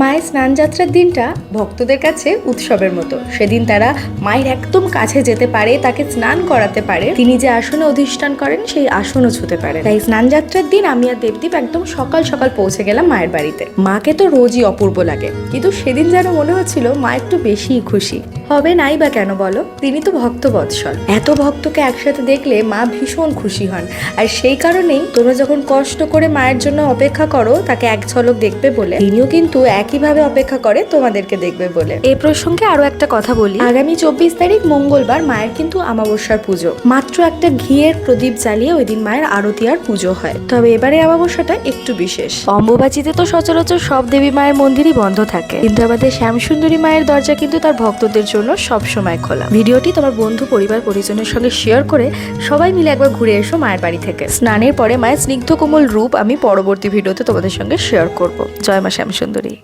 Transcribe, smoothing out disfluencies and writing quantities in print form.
মায়ের স্নানযাত্রার দিনটা ভক্তদের কাছে উৎসবের মতো। সেদিন তারা মায়ের একদম কাছে যেতে পারে, তাকে স্নান করাতে পারে, তিনি যে আসনে অধিষ্ঠান করেন সেই আসনও ছুতে পারে। তাই স্নানযাত্রার দিন আমি আর দেবদীপ একদম সকাল সকাল পৌঁছে গেলাম মায়ের বাড়িতে। মাকে তো রোজই অপূর্ব লাগে, কিন্তু সেদিন যেন মনে হচ্ছিল মা একটু বেশিই খুশি। হবে নাই বা কেন বলো, তিনি তো ভক্ত বৎসল। এত ভক্তকে একসাথে দেখলে মা ভীষণ খুশি হন। আর সেই কারণেই তোমরা যখন কষ্ট করে মায়ের জন্য অপেক্ষা করো তাকে এক ঝলক দেখবে বলে, তিনিও কিন্তু একইভাবে অপেক্ষা করে তোমাদেরকে দেখবে বলে। এই প্রসঙ্গে আরো একটা কথা বলি, আগামী 24 তারিখ মঙ্গলবার মায়ের কিন্তু অমাবস্যার পুজো। মাত্র একটা ঘিয়ের প্রদীপ জ্বালিয়ে ওই দিন মায়ের আরতি আর পুজো হয়। তবে এবারে অমাবস্যাটা একটু বিশেষ। অম্বুবাচীতে তো সচরাচর সব দেবী মায়ের মন্দিরই বন্ধ থাকে, কিন্তু আমাদের শ্যামসুন্দরী মায়ের দরজা কিন্তু তার ভক্তদের জন্য সব সময় খোলা। ভিডিওটি তোমার বন্ধু, পরিবার, পরিজনের সঙ্গে শেয়ার করে সবাই মিলে একবার ঘুরে এসো মায়ের বাড়ি থেকে। স্নানের পরে মায়ের স্নিগ্ধ কোমল রূপ আমি পরবর্তী ভিডিওতে তোমাদের সঙ্গে শেয়ার করব। জয় মা শ্যামসুন্দরী।